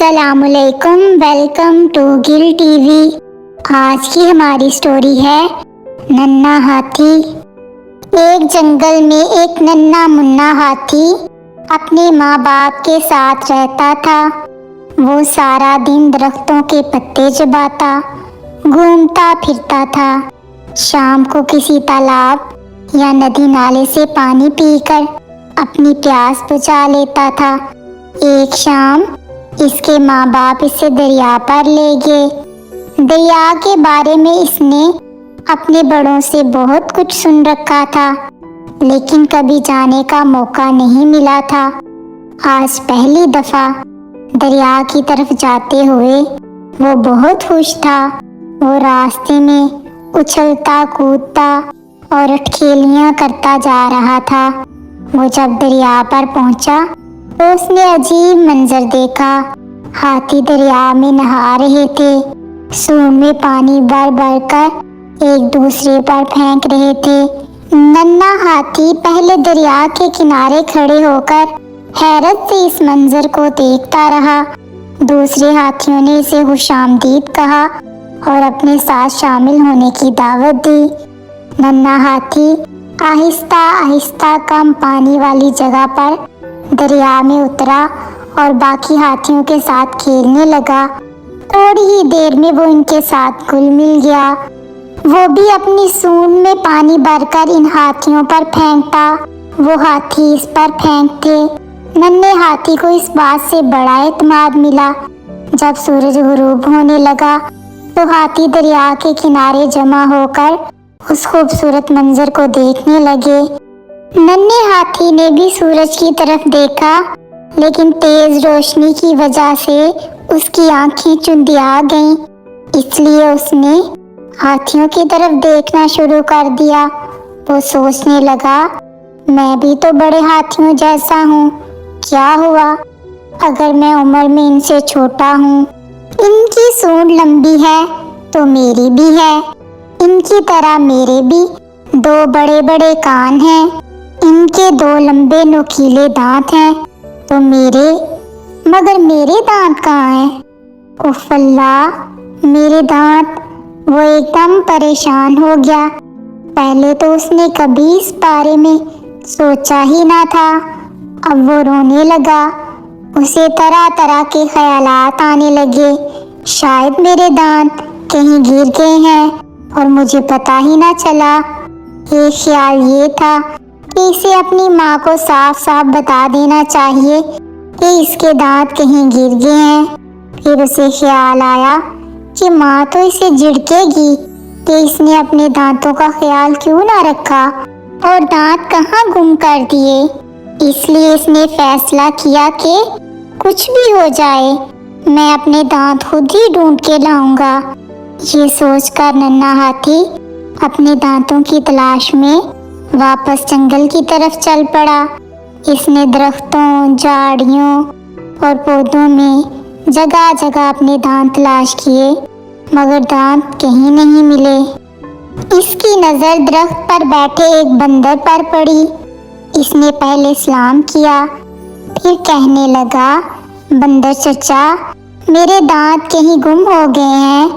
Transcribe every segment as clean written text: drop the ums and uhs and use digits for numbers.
अस्सलाम वालेकुम, welcome to Gill TV. आज की हमारी स्टोरी है नन्हा हाथी। एक जंगल में एक नन्हा मुन्ना हाथी अपने माँ बाप के साथ रहता था। वो सारा दिन दरख्तों के पत्ते चबाता, घूमता फिरता था। शाम को किसी तालाब या नदी नाले से पानी पीकर अपनी प्यास बुझा लेता था। एक शाम इसके माँ बाप इसे दरिया पर ले गए। दरिया के बारे में इसने अपने बड़ों से बहुत कुछ सुन रखा था, लेकिन कभी जाने का मौका नहीं मिला था। आज पहली दफा दरिया की तरफ जाते हुए वो बहुत खुश था। वो रास्ते में उछलता कूदता और अटखेलियां करता जा रहा था। वो जब दरिया पर पहुंचा तो उसने अजीब मंजर देखा। हाथी दरिया में नहा रहे थे। सूंड में पानी भर भर कर एक दूसरे पर फेंक रहे थे। नन्हा हाथी पहले दरिया के किनारे खड़े होकर हैरत से इस मंजर को देखता रहा। दूसरे हाथियों ने इसे खुशामदीद कहा और अपने साथ शामिल होने की दावत दी। नन्हा हाथी आहिस्ता आहिस्ता कम पानी वाली जगह पर दरिया में उतरा और बाकी हाथियों के साथ खेलने लगा। थोड़ी ही देर में वो इनके साथ घुल मिल गया। वो भी अपनी सूंड में पानी भरकर इन हाथियों पर फेंकता, वो हाथी इस पर फेंकते। नन्हे हाथी को इस बात से बड़ा एतमाद मिला। जब सूरज गुरूब होने लगा तो हाथी दरिया के किनारे जमा होकर उस खूबसूरत मंजर को देखने लगे। नन्हे हाथी ने भी सूरज की तरफ देखा, लेकिन तेज रोशनी की वजह से उसकी आंखें चुंधिया गईं। इसलिए उसने हाथियों की तरफ देखना शुरू कर दिया। वो सोचने लगा, मैं भी तो बड़े हाथियों जैसा हूँ। क्या हुआ अगर मैं उम्र में इनसे छोटा हूँ? इनकी सूंड लंबी है तो मेरी भी है। इनकी तरह मेरे भी दो बड़े बड़े कान हैं। इनके दो लंबे नुकीले दांत हैं तो मगर मेरे दांत कहाँ हैं? उफ़ अल्लाह, मेरे दांत। वो एकदम परेशान हो गया। पहले तो उसने कभी इस बारे में सोचा ही ना था। अब वो रोने लगा। उसे तरह तरह के ख्यालात आने लगे। शायद मेरे दांत कहीं गिर गए हैं और मुझे पता ही ना चला। एक ख्याल ये था कि इसे अपनी माँ को साफ साफ बता देना चाहिए कि इसके दांत कहीं गिर गए हैं। फिर उसे ख्याल आया कि माँ तो इसे झिड़केगी कि इसने अपने दांतों का ख्याल क्यों ना रखा और दांत कहाँ गुम कर दिए। इसलिए इसने फैसला किया कि कुछ भी हो जाए, मैं अपने दांत खुद ही ढूंढ के लाऊंगा। ये सोचकर नन्हा हाथी अपने दांतों की तलाश में वापस जंगल की तरफ चल पड़ा। इसने दरख्तों, झाड़ियों और पौधों में जगह जगह अपने दांत तलाश किए, मगर दांत कहीं नहीं मिले। इसकी नज़र दरख्त पर बैठे एक बंदर पर पड़ी। इसने पहले सलाम किया, फिर कहने लगा, बंदर चचा, मेरे दांत कहीं गुम हो गए हैं।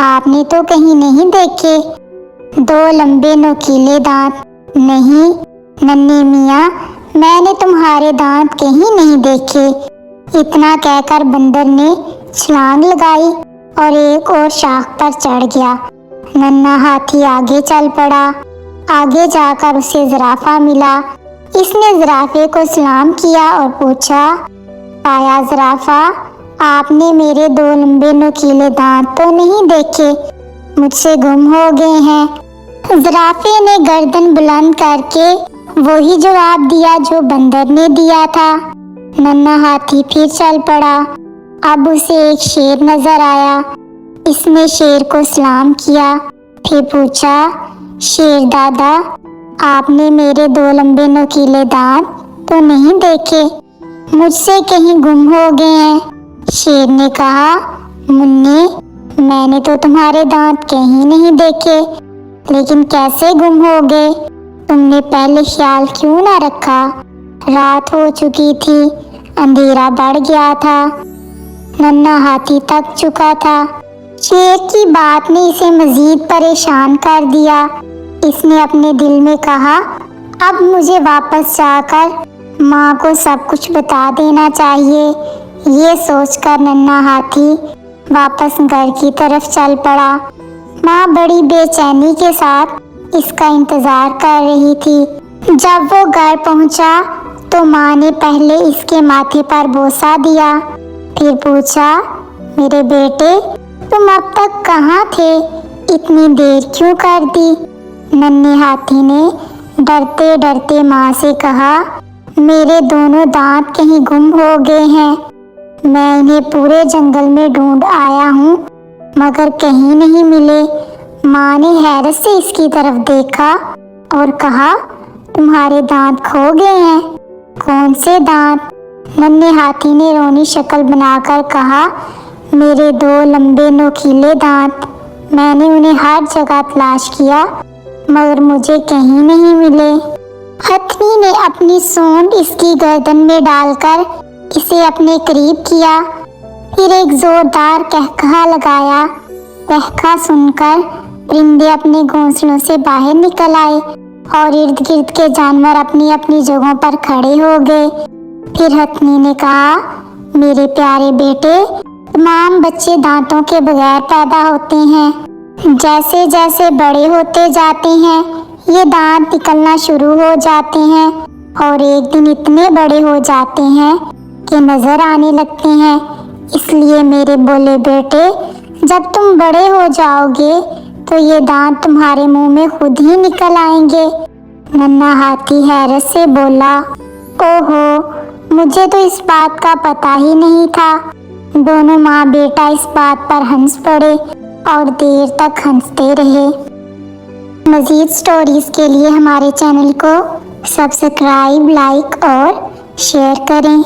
आपने तो कहीं नहीं देखे? दो लंबे नुकीले दांत। नहीं नन्हे मियाँ, मैंने तुम्हारे दांत कहीं नहीं देखे। इतना कहकर बंदर ने छलांग लगाई और एक और शाख पर चढ़ गया। नन्हा हाथी आगे चल पड़ा। आगे जाकर उसे ज़राफ़ा मिला। इसने ज़राफ़े को सलाम किया और पूछा, आया ज़राफ़ा, आपने मेरे दो लंबे नुकीले दांत तो नहीं देखे? मुझसे गुम हो गए हैं। ज़राफ़े ने गर्दन बुलंद करके वही जवाब दिया जो बंदर ने दिया था। नन्हा हाथी फिर चल पड़ा। अब उसे एक शेर नजर आया। इसने शेर को सलाम किया, फिर पूछा, शेर दादा, आपने मेरे दो लंबे नुकीले दांत तो नहीं देखे? मुझसे कहीं गुम हो गए हैं। शेर ने कहा, मुन्ने, मैंने तो तुम्हारे दांत कहीं नहीं देखे, लेकिन कैसे गुम हो गए? तुमने पहले ख्याल क्यों ना रखा? रात हो चुकी थी, अंधेरा बढ़ गया था। नन्हा हाथी थक चुका था। शेर की बात ने इसे मजीद परेशान कर दिया। इसने अपने दिल में कहा, अब मुझे वापस जाकर माँ को सब कुछ बता देना चाहिए। ये सोचकर नन्हा हाथी वापस घर की तरफ चल पड़ा। माँ बड़ी बेचैनी के साथ इसका इंतजार कर रही थी। जब वो घर पहुंचा तो माँ ने पहले इसके माथे पर बोसा दिया, फिर पूछा, मेरे बेटे तुम अब तक कहाँ थे? इतनी देर क्यों कर दी? नन्हे हाथी ने डरते डरते माँ से कहा, मेरे दोनों दांत कहीं गुम हो गए हैं। मैं इन्हें पूरे जंगल में ढूंढ आया हूँ मगर कहीं नहीं मिले। माँ ने हैरत से इसकी तरफ देखा और कहा, तुम्हारे दांत खो गए हैं? कौन से दांत? नन्हे हाथी ने रोनी शक्ल बनाकर कहा, मेरे 2 लंबे नोकीले दांत। मैंने उन्हें हर जगह तलाश किया मगर मुझे कहीं नहीं मिले। हथनी ने अपनी सूंड इसकी गर्दन में डालकर इसे अपने करीब किया, फिर एक जोरदार कहकहा लगाया। कहका सुनकर परिंदे अपने घोंसलों से बाहर निकल आए और इर्द गिर्द के जानवर अपनी अपनी जगहों पर खड़े हो गए। फिर हथनी ने कहा, मेरे प्यारे बेटे, तमाम बच्चे दांतों के बगैर पैदा होते हैं। जैसे जैसे बड़े होते जाते हैं ये दांत निकलना शुरू हो जाते हैं और एक दिन इतने बड़े हो जाते हैं कि नजर आने लगते हैं। इसलिए मेरे बोले बेटे, जब तुम बड़े हो जाओगे तो ये दांत तुम्हारे मुंह में खुद ही निकल आएंगे। नन्हा हाथी हैरत से बोला, ओहो, मुझे तो इस बात का पता ही नहीं था। दोनों माँ बेटा इस बात पर हंस पड़े और देर तक हंसते रहे। मज़ीद स्टोरीज के लिए हमारे चैनल को सब्सक्राइब, लाइक और शेयर करें।